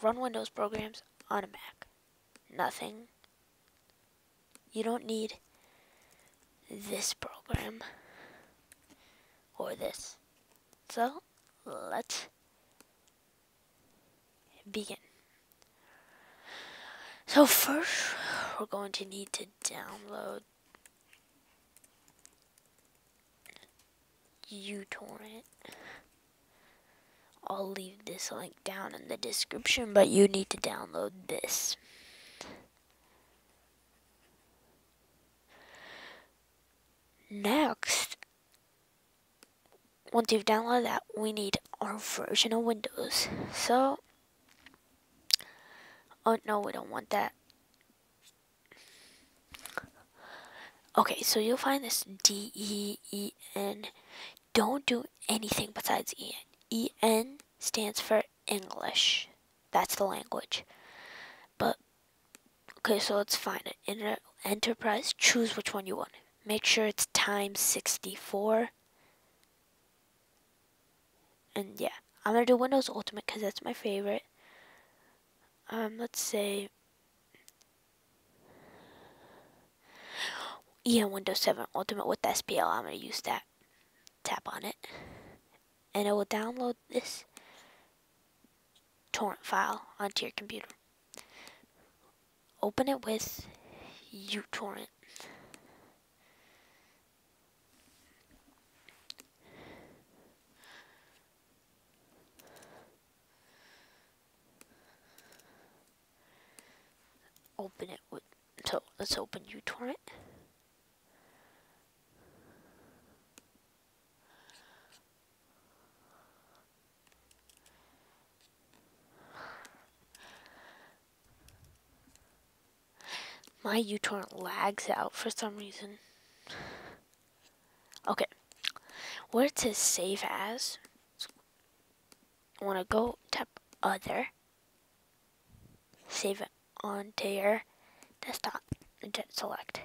run Windows programs on a Mac. Nothing. You don't need this program or this. So, let's begin. So first, we're going to need to download uTorrent. I'll leave this link down in the description, but you need to download this. Next, once you've downloaded that, we need our version of Windows. So, oh no, we don't want that. Okay, so you'll find this DEEN. Don't do anything besides EN. EN stands for English. That's the language. But, okay, so let's find it. Enterprise, choose which one you want. Make sure it's times 64. And yeah, I'm going to do Windows Ultimate because that's my favorite. Let's say Windows 7 Ultimate with SPL. I'm going to use that. Tap on it. And it will download this torrent file onto your computer. Open it with uTorrent. Open it with, so let's open uTorrent. My uTorrent lags out for some reason. Okay, where it says save as, I want to go tap other, save it onto your desktop, and select.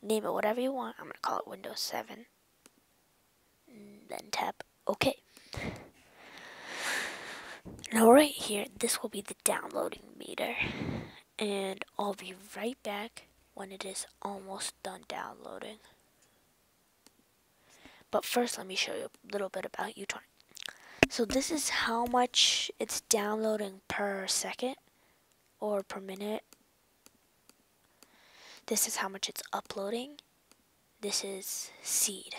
Name it whatever you want. I'm going to call it Windows 7. And then tap OK. Now right here, this will be the downloading meter. And I'll be right back when it is almost done downloading. But first, let me show you a little bit about uTorrent. So this is how much it's downloading per second or per minute. This is how much it's uploading. This is seed.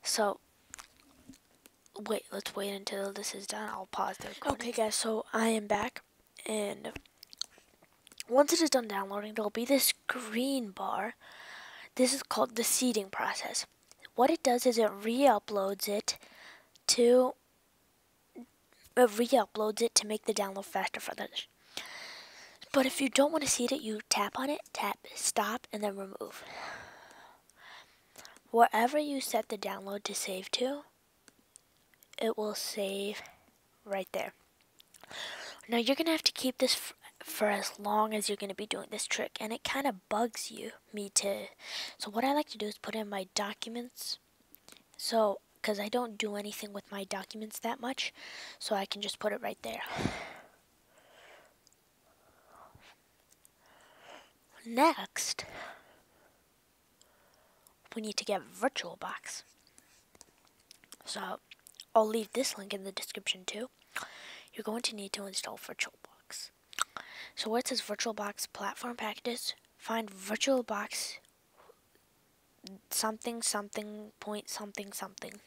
So, let's wait until this is done. I'll pause the recording. Okay guys, so I am back, and once it is done downloading, there'll be this green bar. This is called the seeding process. What it does is it re-uploads it to make the download faster for others. But if you don't want to seed it, you tap on it, tap stop, and then remove. Wherever you set the download to save to, it will save right there. Now you're going to have to keep this for as long as you're going to be doing this trick, and it kind of bugs me too. So what I like to do is put in my documents. So, because I don't do anything with my documents that much, so I can just put it right there. Next, we need to get VirtualBox. So, I'll leave this link in the description too. You're going to need to install VirtualBox. So where it says VirtualBox platform packages, find VirtualBox something something point something something.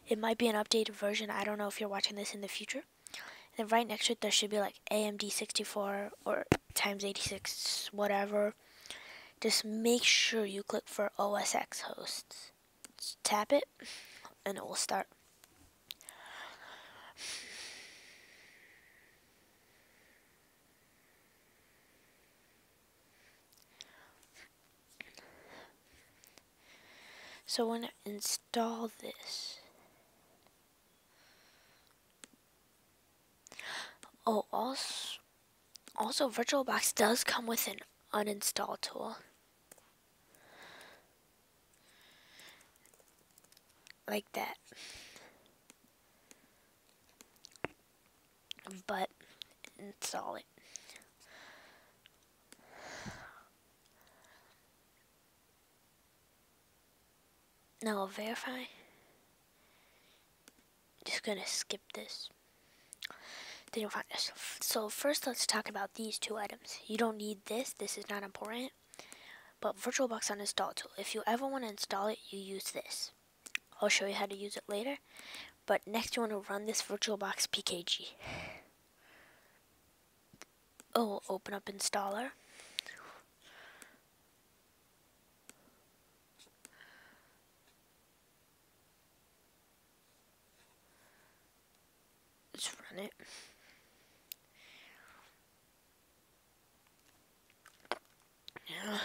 It might be an updated version. I don't know if you're watching this in the future. And then right next to it, there should be like AMD 64 or times 86, whatever. Just make sure you click for OS X hosts. Just tap it, and it will start. So when I install this, oh, also VirtualBox does come with an uninstall tool. like that. But install it. Now verify. Just gonna skip this. Then you'll find this. So first let's talk about these two items. You don't need this. This is not important. But VirtualBox uninstall tool. If you ever want to install it, you use this. I'll show you how to use it later. But next you want to run this VirtualBox PKG. Oh, open up installer. Let's run it. Yeah.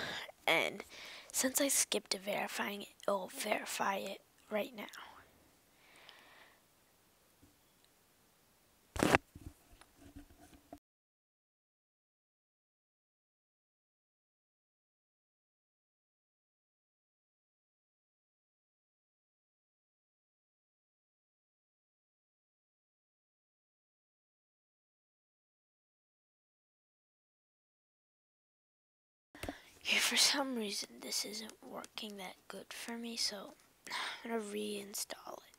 And since I skipped verifying it, it'll verify it right now. Okay, for some reason this isn't working that good for me, so I'm gonna reinstall it.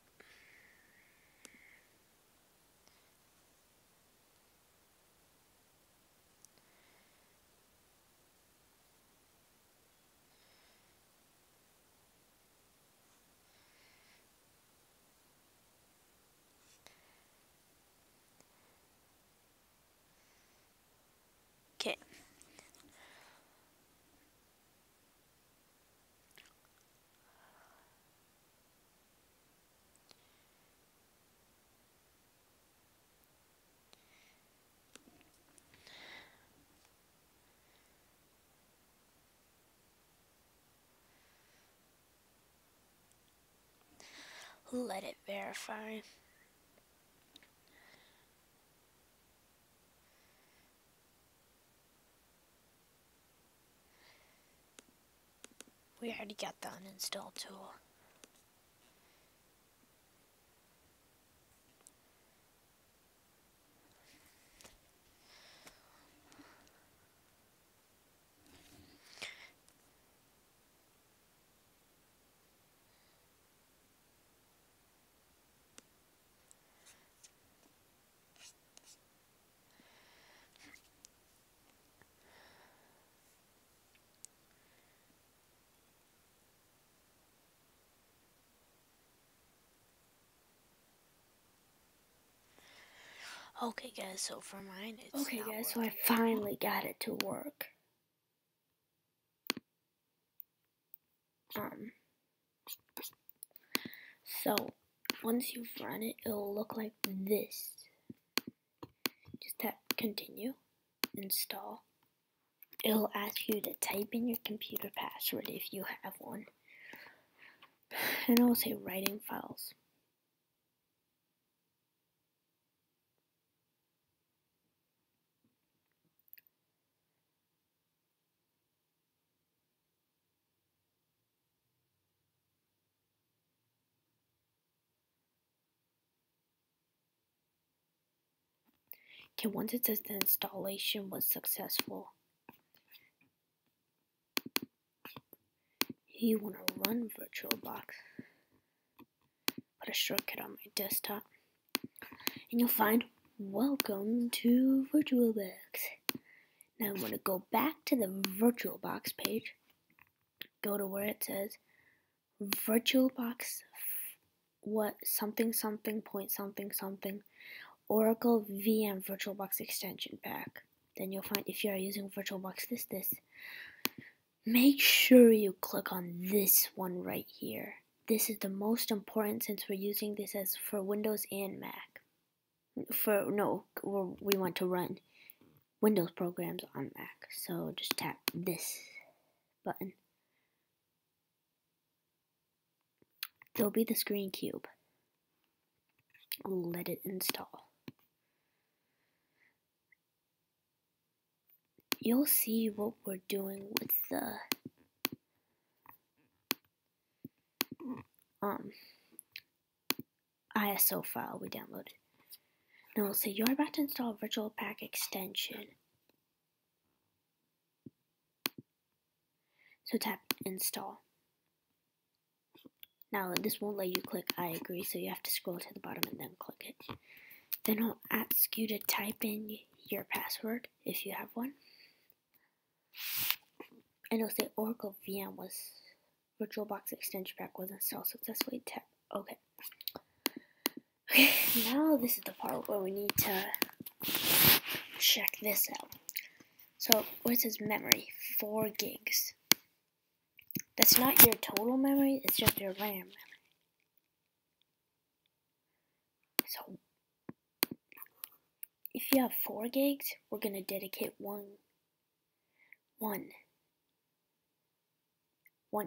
Okay. Let it verify. We already got the uninstall tool. Okay guys, so for mine it's Okay not guys, so working. I finally got it to work. So once you've run it, it'll look like this. Just tap continue, install. It'll ask you to type in your computer password if you have one. And it'll say writing files. Okay, once it says the installation was successful, you want to run VirtualBox. Put a shortcut on my desktop, and you'll find welcome to VirtualBox. Now I'm going to go back to the VirtualBox page, go to where it says VirtualBox what something something point something something Oracle VM VirtualBox extension pack. Then you'll find if you are using VirtualBox this. Make sure you click on this one right here. This is the most important since we're using this as for Windows and Mac. We want to run Windows programs on Mac. So just tap this button. There'll be the screen cube. Let it install. You'll see what we're doing with the ISO file we downloaded. Now we'll say you're about to install VirtualBox extension. So tap install. Now this won't let you click I agree, so you have to scroll to the bottom and then click it. Then it'll ask you to type in your password if you have one. And it'll say Oracle VM was VirtualBox extension pack was installed successfully. Tap OK. Okay, now this is the part where we need to check this out. So where it says memory, 4 gigs. That's not your total memory, it's just your RAM memory. So if you have 4 gigs, we're gonna dedicate one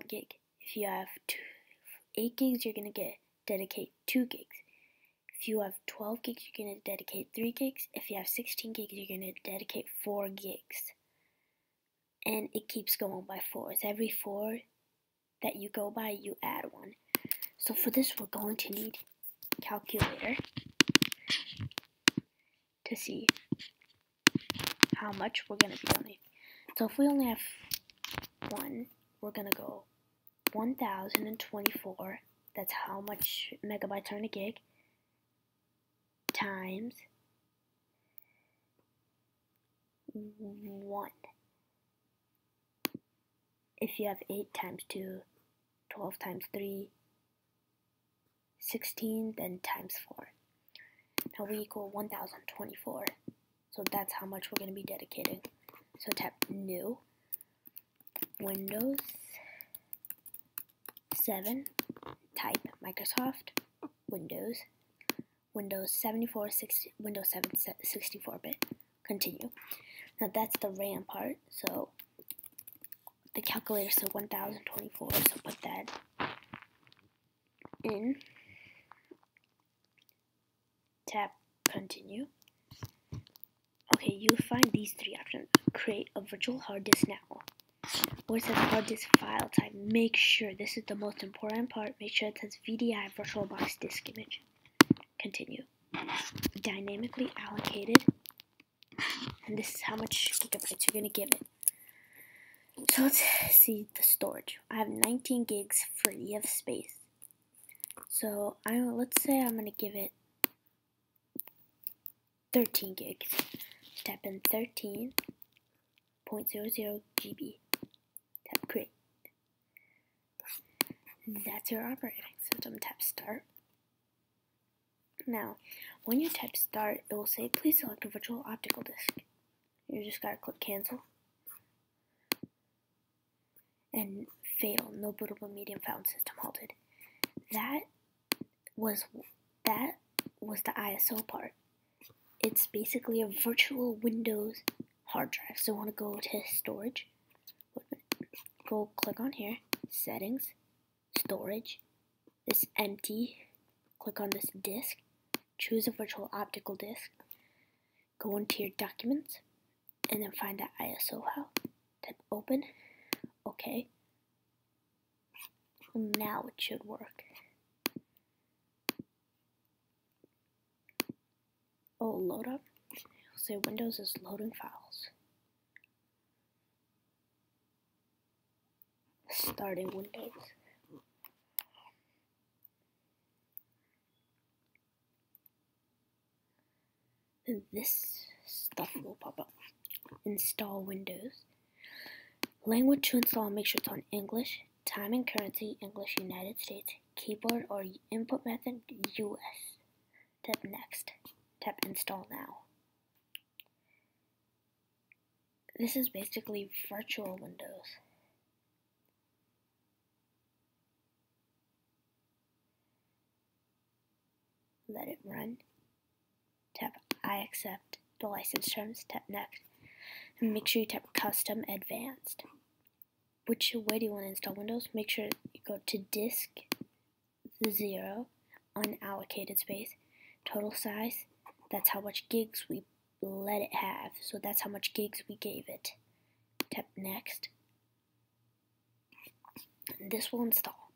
gig. If you have 8 gigs, you're gonna dedicate 2 gigs. If you have 12 gigs, you're gonna dedicate 3 gigs. If you have 16 gigs, you're gonna dedicate 4 gigs. And it keeps going by 4s. Every 4 that you go by, you add 1. So for this, we're going to need a calculator to see how much we're going to be only. So if we only have 1, we're going to go 1024, that's how much megabytes are in a gig, times 1. If you have 8 times 2, 12 times 3, 16, then times 4. Now we equal 1024. So that's how much we're going to be dedicating. So tap New, Windows 7, type Microsoft, Windows 7 64-bit, continue. Now that's the RAM part, so the calculator said 1024, so put that in, tap continue. Okay, you find these 3 options. Create a virtual hard disk now. Where it says hard disk file type, make sure, this is the most important part, make sure it says VDI VirtualBox disk image. Continue. Dynamically allocated, and this is how much gigabytes you're going to give it. So let's see the storage. I have 19 gigs free of space. So let's say I'm going to give it 13 gigs. Tap in 13.00 GB. Tap create. That's your operating system. Tap start. Now, when you type start, it will say please select a virtual optical disk. You just gotta click cancel. And fail, no bootable medium found system halted. That was the ISO part. It's basically a virtual Windows hard drive. So I want to go to storage. Go click on here, settings, storage, this empty, click on this disk, choose a virtual optical disk, go into your documents, and then find that ISO file. Tap open, okay. Now it should work. Oh, load up. It'll say Windows is loading files. Starting Windows. Then this stuff will pop up. Install Windows. Language to install, make sure it's on English. Time and currency, English, United States. Keyboard or input method, US. Tap next. Tap install now. This is basically virtual Windows. Let it run. Tap I accept the license terms. Tap next. And make sure you tap custom advanced. Which way do you want to install Windows? Make sure you go to disk, the 0, unallocated space, total size. That's how much gigs we let it have. So that's how much gigs we gave it. Tap next. And this will install.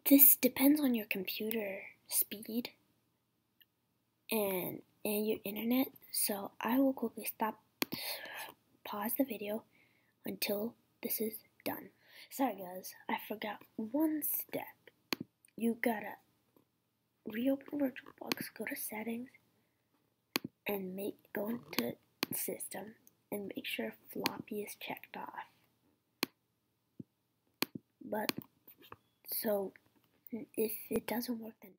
This depends on your computer speed and your internet. So I will quickly pause the video until this is done. Sorry guys, I forgot one step. You gotta reopen VirtualBox, go to settings, and go into system and make sure floppy is checked off. But so if it doesn't work, then